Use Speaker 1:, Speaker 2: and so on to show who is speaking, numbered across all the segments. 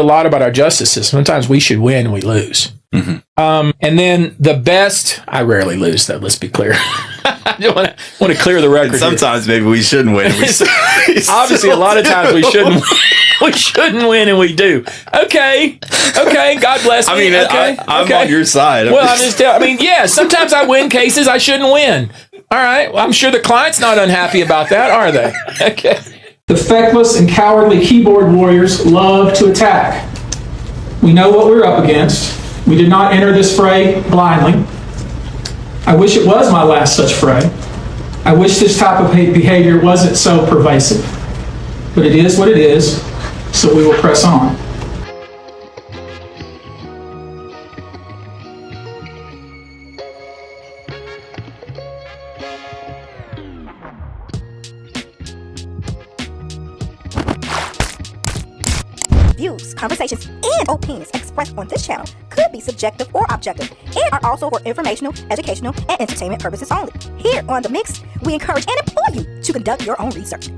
Speaker 1: a lot about our justice system. Sometimes we should win and we lose. And then the best, I rarely lose, though. Let's be clear. I want to clear the record.
Speaker 2: And sometimes maybe we shouldn't win.
Speaker 1: Obviously, a lot of times we shouldn't win. We shouldn't win, and we do. Okay. God bless me.
Speaker 2: I mean, I'm on your side.
Speaker 1: Well, I'm just telling. Yeah, sometimes I win cases I shouldn't win. All right. Well, I'm sure the client's not unhappy about that, are they? Okay.
Speaker 3: The feckless and cowardly keyboard warriors love to attack. We know what we're up against. We did not enter this fray blindly. I wish it was my last such fray. I wish this type of behavior wasn't so pervasive. But it is what it is, so we will press on.
Speaker 4: Views, conversations, and opinions expressed on this channel could be subjective or objective and are also for informational, educational, and entertainment purposes only. Here on The Mix, we encourage and implore you to conduct your own research.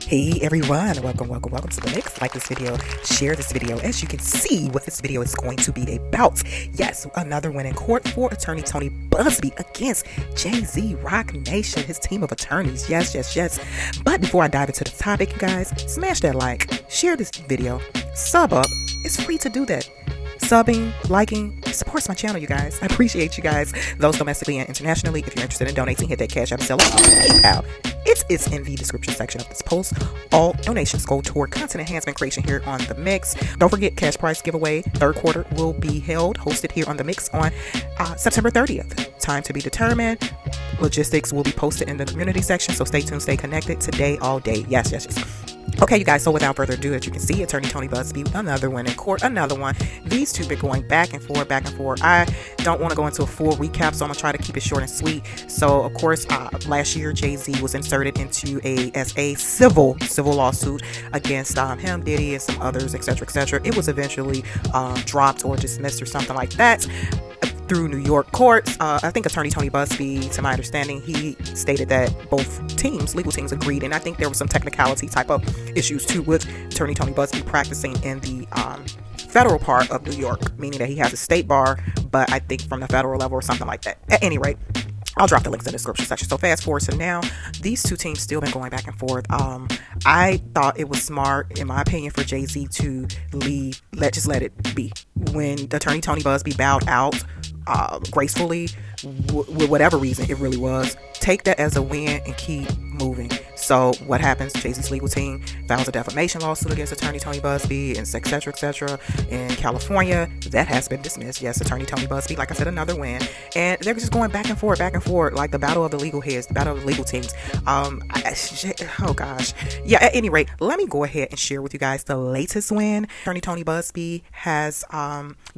Speaker 5: Hey everyone, welcome to The Mix. Like this video, share this video. As you can see what this video is going to be about. Yes, another win in court for attorney Tony Busby against jayz, rocnation, his team of attorneys. Yes. But before I dive into the topic, you guys, smash that like, share this video, sub up. It's free to do that. Subbing, liking, supports my channel, you guys. I appreciate you guys. Those domestically and internationally, if you're interested in donating, hit that Cash App, Zelle, PayPal. It's in the description section of this post. All donations go toward content enhancement creation here on The Mix. Don't forget, cash prize giveaway, third quarter will be hosted here on The Mix on September 30th. Time to be determined. Logistics will be posted in the community section, so stay tuned, stay connected. Today, all day. Yes. Okay, you guys, so without further ado, as you can see, attorney Tony Busby, another win in court, another one. These two been going back and forth. I don't want to go into a full recap, so I'm going to try to keep it short and sweet. So, of course, last year, jayz was inserted into as a civil lawsuit against him, Diddy, and some others, etc. It was eventually dropped or dismissed or something like that through New York courts. I think attorney Tony Busby, to my understanding, he stated that both legal teams agreed, and I think there was some technicality type of issues too with attorney Tony Busby practicing in the federal part of New York, meaning that he has a state bar, but I think from the federal level or something like that. At any rate, I'll drop the links in the description section. So fast forward to now, these two teams still been going back and forth. I thought it was smart, in my opinion, for jayz to leave, let it be. When the attorney Tony Busby bowed out gracefully, with whatever reason it really was, take that as a win and keep moving. So what happens? jayz's legal team files a defamation lawsuit against attorney Tony Busby, and etc. In California. That has been dismissed. Yes, attorney Tony Busby, like I said, another win. And they're just going back and forth, like the battle of the legal heads, the battle of the legal teams. Oh gosh. Yeah, at any rate, let me go ahead and share with you guys the latest win attorney Tony Busby has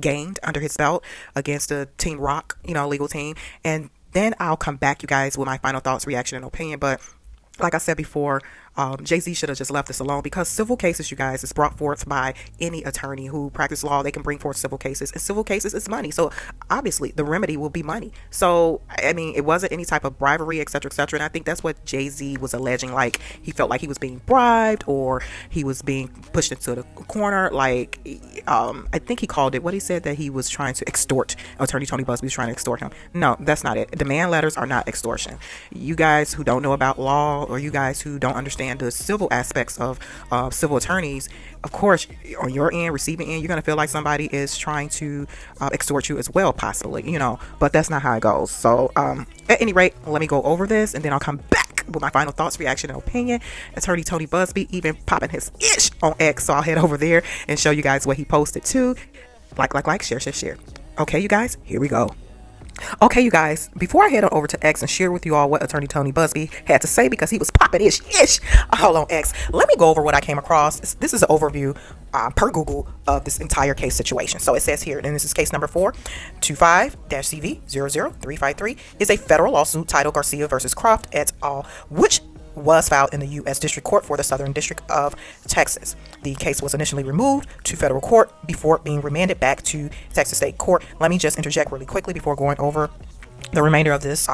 Speaker 5: gained under his belt against the Team Rock, legal team. And then I'll come back, you guys, with my final thoughts, reaction, and opinion. But like I said before, jayz should have just left this alone, because civil cases, you guys, is brought forth by any attorney who practices law. They can bring forth civil cases, and civil cases is money. So obviously the remedy will be money. So I mean, it wasn't any type of bribery, etc. And I think that's what jayz was alleging. Like, he felt like he was being bribed, or he was being pushed into the corner. Like, I think he called it, what he said, that he was trying to extort. Attorney Tony Busby was trying to extort him. No, that's not it. Demand letters are not extortion. You guys who don't know about law, or you guys who don't understand the civil aspects of civil attorneys, of course, on your end, receiving end, you're going to feel like somebody is trying to extort you as well, possibly, but that's not how it goes. So at any rate, let me go over this, and then I'll come back with my final thoughts, reaction, and opinion. Attorney Tony Busby even popping his ish on X, so I'll head over there and show you guys what he posted too. Like, share. Okay, you guys, here we go. Okay, you guys, before I head on over to X and share with you all what attorney Tony Busby had to say, because he was popping ish all on X, let me go over what I came across. This is an overview per Google of this entire case situation. So it says here, and this is case number 425-CV00353, is a federal lawsuit titled Garcia versus Croft et al., which was filed in the U.S. District Court for the Southern District of Texas. The case was initially removed to federal court before being remanded back to Texas State Court. Let me just interject really quickly before going over the remainder of this,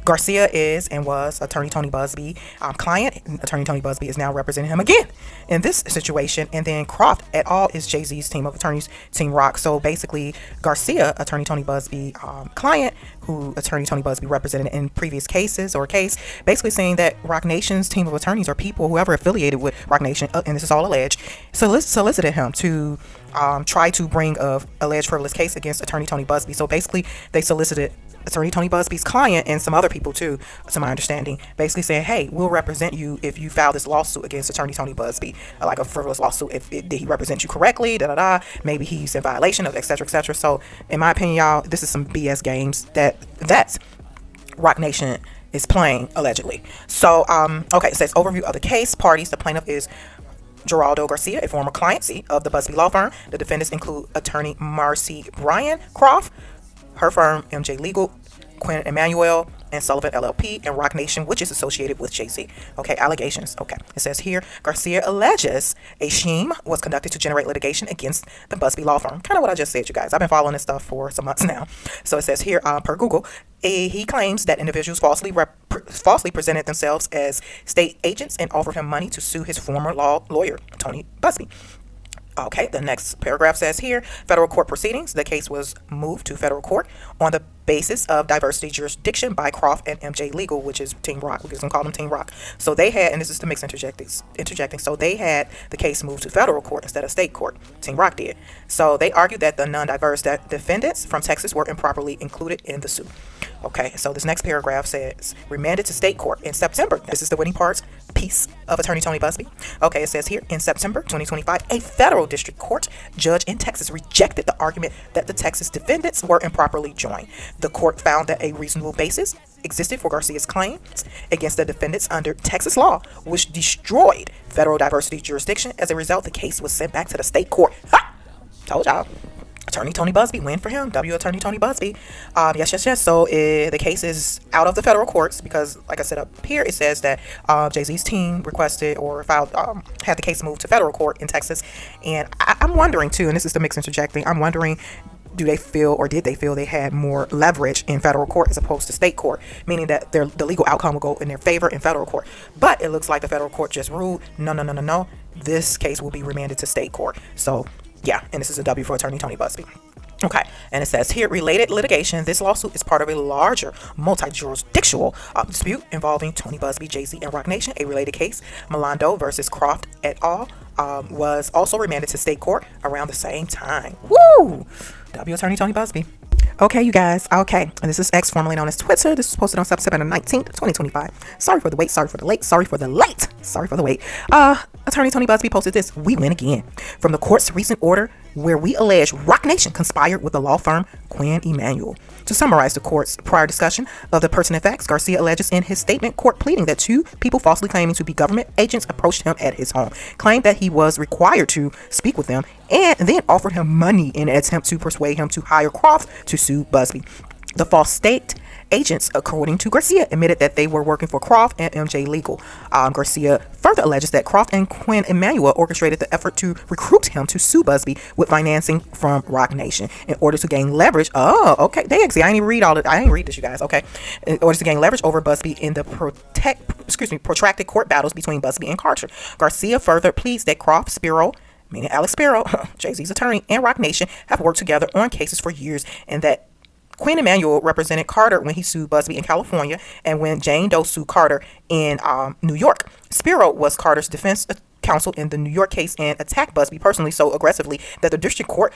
Speaker 5: Garcia is and was attorney Tony Busby client. Attorney Tony Busby is now representing him again in this situation. And then Croft et al. Is Jay-Z's team of attorneys, Team Rock. So basically, Garcia, attorney Tony Busby client, who attorney Tony Busby represented in previous cases or case, basically saying that Roc Nation's team of attorneys or people, whoever affiliated with Roc Nation, and this is all alleged, solicited him to try to bring a alleged frivolous case against attorney Tony Busby. So basically, they solicited attorney Tony Busby's client and some other people too, to my understanding, basically saying, hey, we'll represent you if you file this lawsuit against attorney Tony Busby, like a frivolous lawsuit. Did he represent you correctly? Maybe he's in violation of etc. etc. So in my opinion, y'all, this is some BS games that's Roc Nation is playing, allegedly. So okay, it says overview of the case. Parties: the plaintiff is Geraldo Garcia, a former client of the Busby law firm. The defendants include attorney Marcy Bryan Croft, her firm MJ Legal, Quinn Emanuel and Sullivan LLP, and Roc Nation, which is associated with Jay-Z. Okay, allegations. Okay, it says here, Garcia alleges a scheme was conducted to generate litigation against the Busby law firm. Kind of what I just said, you guys. I've been following this stuff for some months now. So it says here, per Google, he claims that individuals falsely presented themselves as state agents and offered him money to sue his former lawyer, Tony Busby. Okay, the next paragraph says here, federal court proceedings. The case was moved to federal court on the basis of diversity jurisdiction by Croft and MJ Legal, which is Team Rock. We can call them Team Rock. So they had, and this is the mix interjecting. So they had the case moved to federal court instead of state court. Team Rock did. So they argued that the non-diverse defendants from Texas were improperly included in the suit. Okay, so this next paragraph says, remanded to state court in September. This is the winning part piece of attorney Tony Busby. Okay, it says here, in September 2025, a federal district court judge in Texas rejected the argument that the Texas defendants were improperly joined. The court found that a reasonable basis existed for Garcia's claims against the defendants under Texas law, which destroyed federal diversity jurisdiction. As a result, the case was sent back to the state court. Ha! Told y'all. Attorney Tony Busby, win for him. Attorney Tony Busby. Yes. So the case is out of the federal courts because, like I said up here, it says that Jay-Z's team requested or filed, had the case moved to federal court in Texas. And I'm wondering too, and this is the mix interjecting, I'm wondering, did they feel they had more leverage in federal court as opposed to state court, meaning that the legal outcome will go in their favor in federal court. But it looks like the federal court just ruled, no. This case will be remanded to state court. So yeah, and this is a W for attorney Tony Busby. Okay, and it says here, related litigation. This lawsuit is part of a larger multi-jurisdictional dispute involving Tony Busby, Jay-Z, and Roc Nation. A related case, Melando versus Croft et al., was also remanded to state court around the same time. Woo! W attorney Tony Busby. Okay, you guys. Okay, and this is X, formerly known as Twitter. This was posted on September 19th, 2025. Sorry for the wait. Sorry for the wait. Attorney Tony Busby posted this. We win again. From the court's recent order where we allege Roc Nation conspired with the law firm Quinn Emanuel. To summarize the court's prior discussion of the pertinent facts, Garcia alleges in his statement court pleading that two people falsely claiming to be government agents approached him at his home, claimed that he was required to speak with them, and then offered him money in an attempt to persuade him to hire Croft to sue Busby. The false state agents, according to Garcia, admitted that they were working for Croft and MJ Legal. Garcia further alleges that Croft and Quinn Emanuel orchestrated the effort to recruit him to sue Busby with financing from Roc Nation in order to gain leverage. Oh, okay. I didn't even read all it. I didn't read this, you guys. Okay. In order to gain leverage over Busby in the protracted court battles between Busby and Carter. Garcia further pleads that Croft, Spiro, meaning Alex Spiro, Jay-Z's attorney, and Roc Nation have worked together on cases for years, and that Quinn Emanuel represented Carter when he sued Busby in California, and when Jane Doe sued Carter in New York. Spiro was Carter's defense counsel in the New York case and attacked Busby personally so aggressively that the district court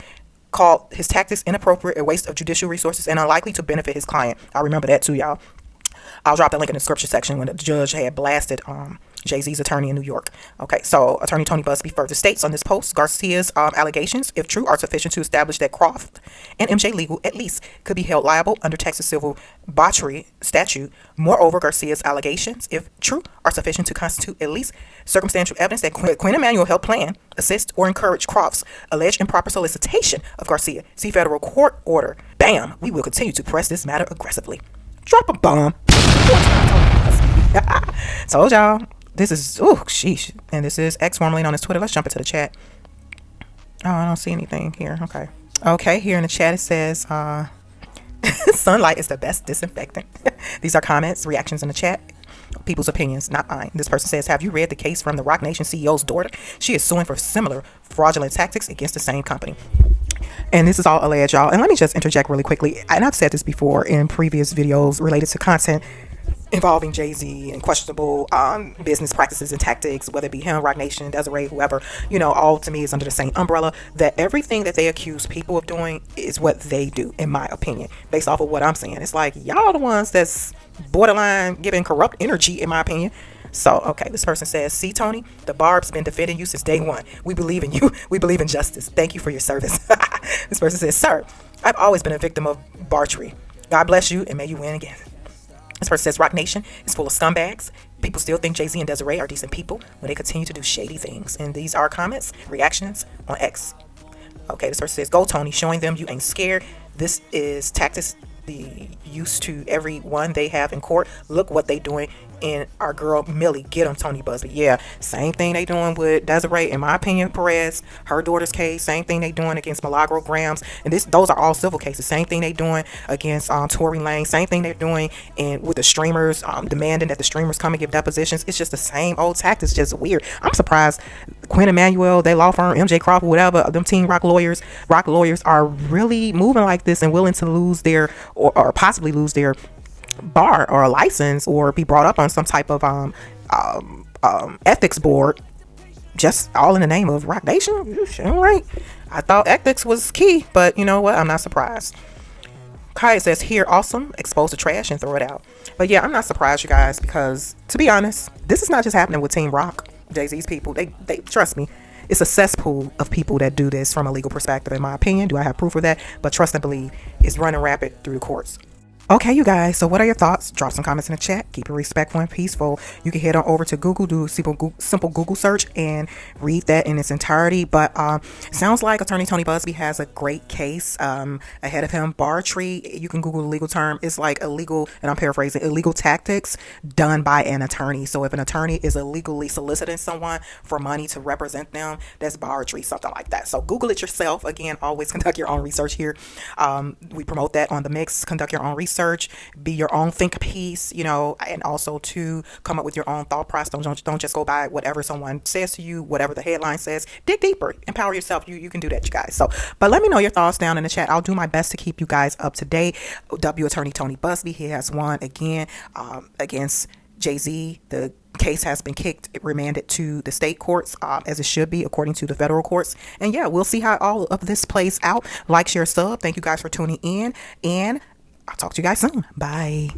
Speaker 5: called his tactics inappropriate, a waste of judicial resources, and unlikely to benefit his client. I remember that too, y'all. I'll drop the link in the description section when the judge had blasted Jay-Z's attorney in New York. Okay, so attorney Tony Busby further states on this post, Garcia's allegations, if true, are sufficient to establish that Croft and MJ Legal at least could be held liable under Texas civil botchery statute. Moreover, Garcia's allegations, if true, are sufficient to constitute at least circumstantial evidence that Quinn Emanuel helped plan, assist, or encourage Croft's alleged improper solicitation of Garcia. See federal court order. Bam! We will continue to press this matter aggressively. Drop a bomb. Told y'all. This is, sheesh. And this is X, formerly known as Twitter. Let's jump into the chat. Oh, I don't see anything here. Okay, here in the chat it says, Sunlight is the best disinfectant. These are comments, reactions in the chat. People's opinions, not mine. This person says, have you read the case from the Roc Nation CEO's daughter? She is suing for similar fraudulent tactics against the same company. And this is all alleged, y'all. And let me just interject really quickly. And I've said this before in previous videos related to content involving Jay-Z and questionable business practices and tactics, whether it be him, Roc Nation, Desiree, whoever, all to me is under the same umbrella, that everything that they accuse people of doing is what they do, in my opinion, based off of what I'm saying. It's like, y'all the ones that's borderline giving corrupt energy, in my opinion. So, okay, this person says, see, Tony, the Barb's been defending you since day one. We believe in you. We believe in justice. Thank you for your service. This person says, sir, I've always been a victim of bartry. God bless you and may you win again. This person says, Roc Nation is full of scumbags. People still think Jay-Z and Desiree are decent people when they continue to do shady things. And these are comments, reactions on X. Okay, this person says, go Tony, showing them you ain't scared. This is tactics used to everyone they have in court. Look what they doing in our girl Millie. Get them, Tony Busby. Yeah, same thing they doing with Desiree, in my opinion, Perez, her daughter's case. Same thing they doing against Milagro Grams. And those are all civil cases. Same thing they doing against Tory Lane. Same thing they're doing with the streamers, demanding that the streamers come and give depositions. It's just the same old tactics, just weird. I'm surprised Quinn Emanuel, they law firm, MJ Crawford, whatever, them Team Rock lawyers are really moving like this and willing to lose their or possibly lose their bar or a license or be brought up on some type of ethics board, just all in the name of Roc Nation. Right? I thought ethics was key, but you know what? I'm not surprised. Kai says, here, awesome, expose the trash and throw it out. But yeah, I'm not surprised, you guys, because to be honest, this is not just happening with Team Rock, Jay-Z's people. They trust me. It's a cesspool of people that do this from a legal perspective, in my opinion. Do I have proof of that? But trust and believe, it's running rapid through the courts. Okay, you guys, so what are your thoughts? Drop some comments in the chat. Keep it respectful and peaceful. You can head on over to Google, do a simple Google search and read that in its entirety. But sounds like Attorney Tony Busby has a great case ahead of him. Bartry, you can Google the legal term. It's like illegal, and I'm paraphrasing, illegal tactics done by an attorney. So if an attorney is illegally soliciting someone for money to represent them, that's bartry, something like that. So Google it yourself. Again, always conduct your own research here. We promote that on the mix. Conduct your own research. Be your own think piece, and also to come up with your own thought process. Don't just go by whatever someone says to you, whatever the headline says. Dig deeper, empower yourself. You can do that, you guys. So, but let me know your thoughts down in the chat. I'll do my best to keep you guys up to date. Attorney Tony Busby, he has won again against Jay-Z. The case has been remanded to the state courts, as it should be according to the federal courts. And yeah, we'll see how all of this plays out. Like, share, sub. Thank you guys for tuning in, and I'll talk to you guys soon. Bye.